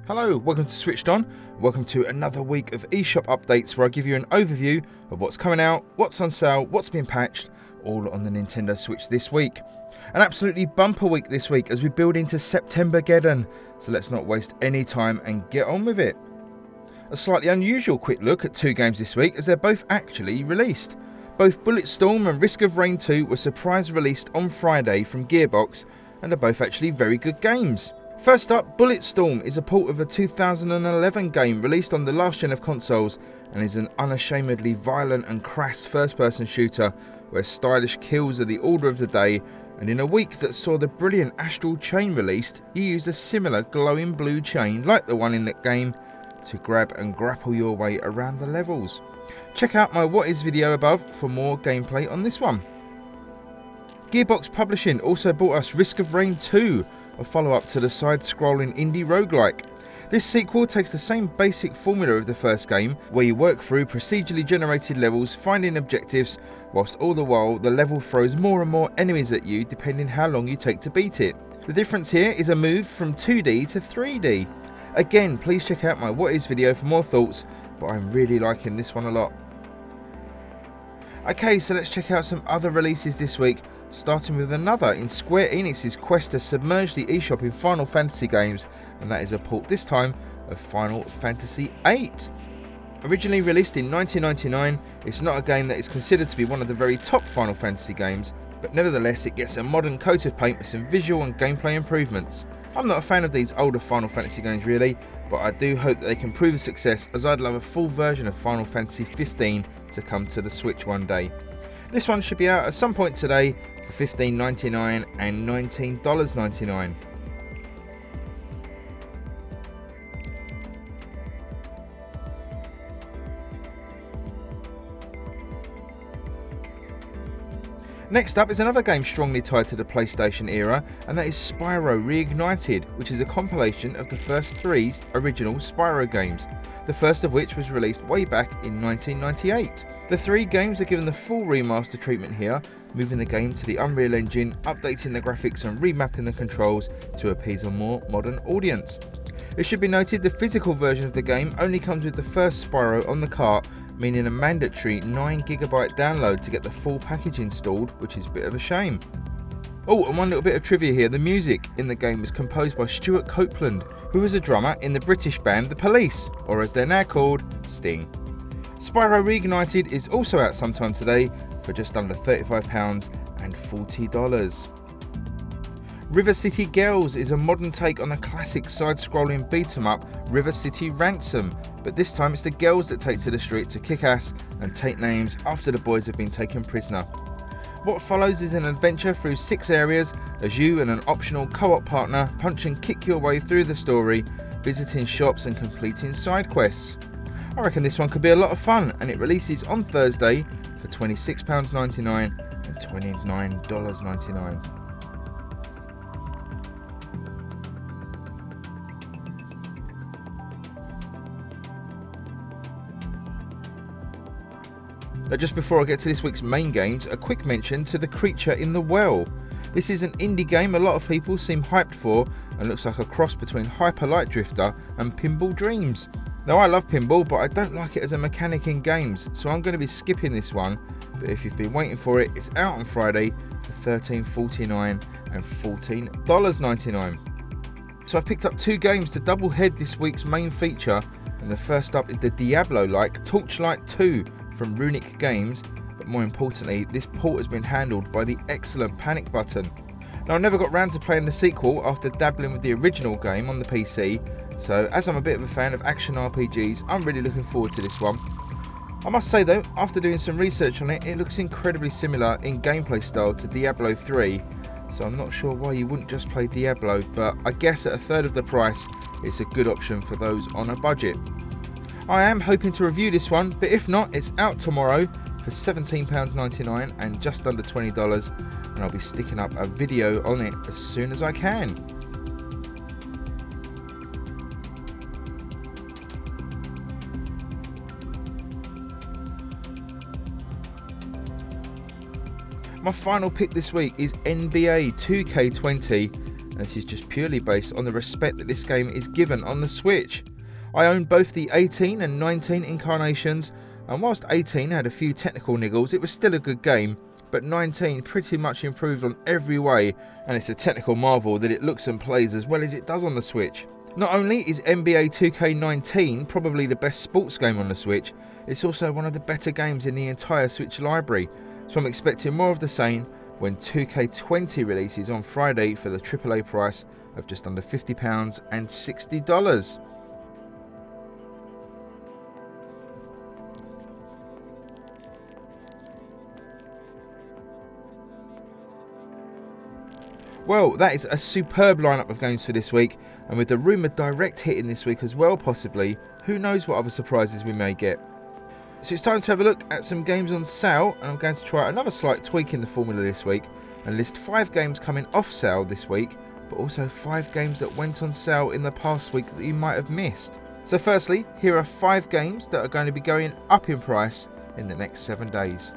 Hello, welcome to SwitchedOn. Welcome to another week of eShop updates where I give you an overview of what's coming out, what's on sale, what's been patched, all on the Nintendo Switch this week. An absolutely bumper week this week as we build into September-geddon, so let's not waste any time and get on with it. A slightly unusual quick look at two games this week as they're both actually released. Both Bulletstorm and Risk of Rain 2 were surprise released on Friday from Gearbox and are both actually very good games. First up, Bulletstorm is a port of a 2011 game released on the last gen of consoles and is an unashamedly violent and crass first-person shooter where stylish kills are the order of the day, and in a week that saw the brilliant Astral Chain released, you used a similar glowing blue chain like the one in that game to grab and grapple your way around the levels. Check out my What Is video above for more gameplay on this one. Gearbox Publishing also brought us Risk of Rain 2, a follow-up to the side-scrolling indie roguelike. This sequel takes the same basic formula of the first game, where you work through procedurally generated levels, finding objectives, whilst all the while the level throws more and more enemies at you depending how long you take to beat it. The difference here is a move from 2D to 3D. Again, please check out my What Is video for more thoughts, but I'm really liking this one a lot. Okay, so let's check out some other releases this week, starting with another in Square Enix's quest to submerge the eShop in Final Fantasy games, and that is a port this time of Final Fantasy VIII. Originally released in 1999, it's not a game that is considered to be one of the very top Final Fantasy games, but nevertheless it gets a modern coat of paint with some visual and gameplay improvements. I'm not a fan of these older Final Fantasy games really, but I do hope that they can prove a success, as I'd love a full version of Final Fantasy 15 to come to the Switch one day. This one should be out at some point today for $15.99 and $19.99. Next up is another game strongly tied to the PlayStation era, and that is Spyro Reignited, which is a compilation of the first three original Spyro games, the first of which was released way back in 1998. The three games are given the full remaster treatment here, moving the game to the Unreal Engine, updating the graphics and remapping the controls to appease a more modern audience. It should be noted the physical version of the game only comes with the first Spyro on the cart, meaning a mandatory 9GB download to get the full package installed, which is a bit of a shame. Oh, and one little bit of trivia here, the music in the game was composed by Stuart Copeland, who was a drummer in the British band The Police, or as they're now called, Sting. Spyro Reignited is also out sometime today for just under £35 and $40. River City Girls is a modern take on the classic side-scrolling beat-em-up River City Ransom, but this time it's the girls that take to the street to kick ass and take names after the boys have been taken prisoner. What follows is an adventure through 6 areas as you and an optional co-op partner punch and kick your way through the story, visiting shops and completing side quests. I reckon this one could be a lot of fun, and it releases on Thursday for £26.99 and $29.99. Now, just before I get to this week's main games, a quick mention to The Creature in the Well. This is an indie game a lot of people seem hyped for and looks like a cross between Hyper Light Drifter and Pinball Dreams. Now, I love pinball, but I don't like it as a mechanic in games, so I'm going to be skipping this one, but if you've been waiting for it, it's out on Friday for $13.49 and $14.99. So I've picked up 2 games to double head this week's main feature, and the first up is the Diablo-like Torchlight 2 from Runic Games, but more importantly, this port has been handled by the excellent Panic Button. Now, I never got round to playing the sequel after dabbling with the original game on the PC, so as I'm a bit of a fan of action RPGs, I'm really looking forward to this one. I must say though, after doing some research on it, it looks incredibly similar in gameplay style to Diablo 3, so I'm not sure why you wouldn't just play Diablo, but I guess at a third of the price, it's a good option for those on a budget. I am hoping to review this one, but if not, it's out tomorrow for £17.99 and just under $20, and I'll be sticking up a video on it as soon as I can. My final pick this week is NBA 2K20, and this is just purely based on the respect that this game is given on the Switch. I own both the 18 and 19 incarnations, and whilst 18 had a few technical niggles, it was still a good game, but 19 pretty much improved on every way, and it's a technical marvel that it looks and plays as well as it does on the Switch. Not only is NBA 2K19 probably the best sports game on the Switch, it's also one of the better games in the entire Switch library, so I'm expecting more of the same when 2K20 releases on Friday for the AAA price of just under £50 and $60. Well, that is a superb lineup of games for this week, and with the rumoured Direct hitting this week as well possibly, who knows what other surprises we may get. So it's time to have a look at some games on sale, and I'm going to try another slight tweak in the formula this week and list 5 games coming off sale this week, but also 5 games that went on sale in the past week that you might have missed. So firstly, here are 5 games that are going to be going up in price in the next 7 days.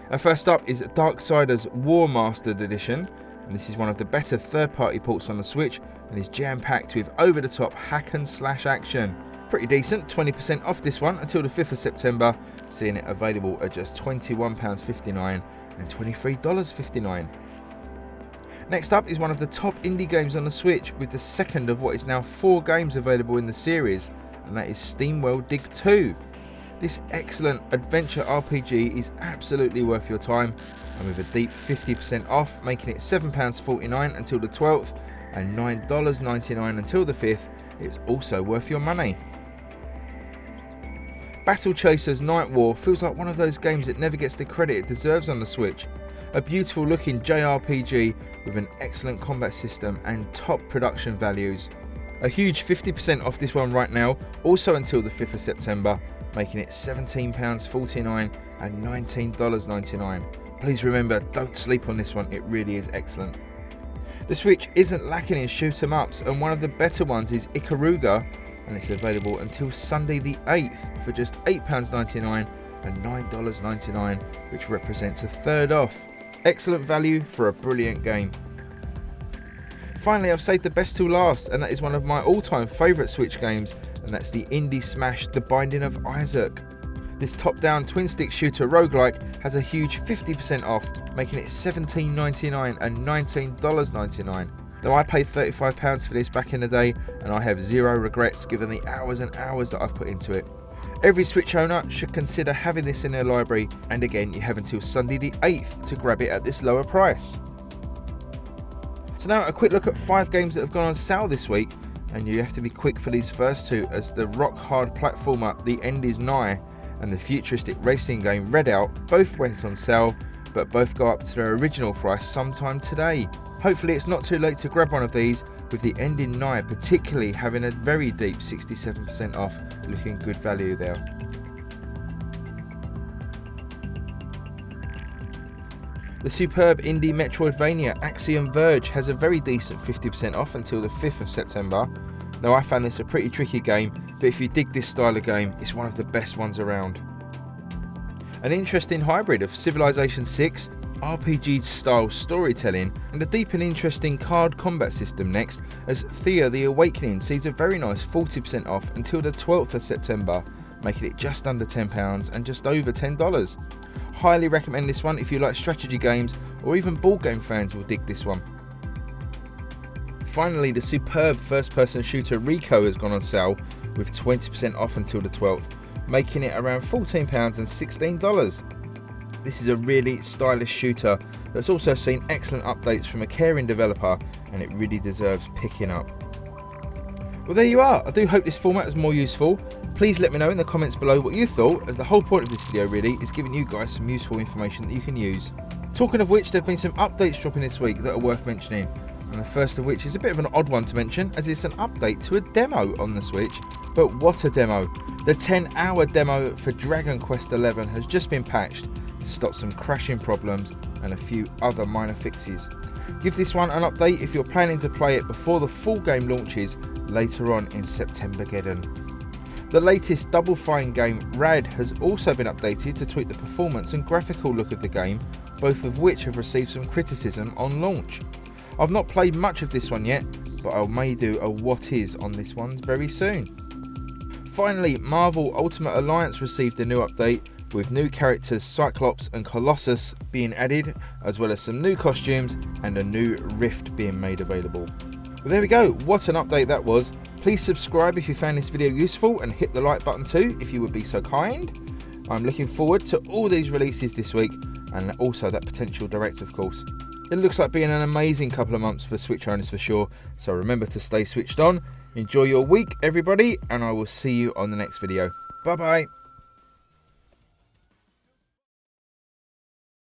And first up is Darksiders War Mastered Edition, and this is one of the better third-party ports on the Switch and is jam-packed with over-the-top hack and slash action. Pretty decent, 20% off this one until the 5th of September, seeing it available at just £21.59 and $23.59. Next up is one of the top indie games on the Switch, with the second of what is now 4 games available in the series, and that is Steamworld Dig Tube. This excellent adventure RPG is absolutely worth your time, and with a deep 50% off, making it £7.49 until the 12th and $9.99 until the 5th, it's also worth your money. Battle Chasers Night War feels like one of those games that never gets the credit it deserves on the Switch. A beautiful looking JRPG with an excellent combat system and top production values. A huge 50% off this one right now, also until the 5th of September, making it £17.49 and $19.99. Please remember, don't sleep on this one, it really is excellent. The Switch isn't lacking in shoot 'em ups, and one of the better ones is Ikaruga, and it's available until Sunday the 8th for just £8.99 and $9.99, which represents a third off. Excellent value for a brilliant game. Finally, I've saved the best till last, and that is one of my all-time favourite Switch games, and that's the indie smash The Binding of Isaac. This top-down twin-stick shooter roguelike has a huge 50% off, making it £17.99 and $19.99. Now, I paid £35 for this back in the day, and I have zero regrets given the hours and hours that I've put into it. Every Switch owner should consider having this in their library, and again, you have until Sunday the 8th to grab it at this lower price. So now a quick look at 5 games that have gone on sale this week, and you have to be quick for these first 2, as the rock-hard platformer The End Is Nigh and the futuristic racing game Redout both went on sale, but both go up to their original price sometime today. Hopefully it's not too late to grab one of these, with The End in Nigh particularly having a very deep 67% off, looking good value there. The superb indie Metroidvania Axiom Verge has a very decent 50% off until the 5th of September. Now, I found this a pretty tricky game, but if you dig this style of game, it's one of the best ones around. An interesting hybrid of Civilization 6, RPG style storytelling, and a deep and interesting card combat system next, as Thea the Awakening sees a very nice 40% off until the 12th of September, making it just under £10 and just over $10. Highly recommend this one if you like strategy games, or even board game fans will dig this one. Finally, the superb first-person shooter Rico has gone on sale with 20% off until the 12th, making it around £14 and $16. This is a really stylish shooter that's also seen excellent updates from a caring developer, and it really deserves picking up. Well, there you are. I do hope this format is more useful. Please let me know in the comments below what you thought, as the whole point of this video really is giving you guys some useful information that you can use. Talking of which, there have been some updates dropping this week that are worth mentioning, and the first of which is a bit of an odd one to mention, as it's an update to a demo on the Switch. But what a demo! The 10-hour demo for Dragon Quest XI has just been patched to stop some crashing problems and a few other minor fixes. Give this one an update if you're planning to play it before the full game launches later on in September-geddon. The latest Double Fine game, Rad, has also been updated to tweak the performance and graphical look of the game, both of which have received some criticism on launch. I've not played much of this one yet, but I may do a what is on this one very soon. Finally, Marvel Ultimate Alliance received a new update with new characters Cyclops and Colossus being added, as well as some new costumes and a new rift being made available. But there we go, what an update that was. Please subscribe if you found this video useful and hit the like button too if you would be so kind. I'm looking forward to all these releases this week and also that potential direct, of course. It looks like being an amazing couple of months for Switch owners for sure, so remember to stay switched on. Enjoy your week everybody, and I will see you on the next video. Bye bye.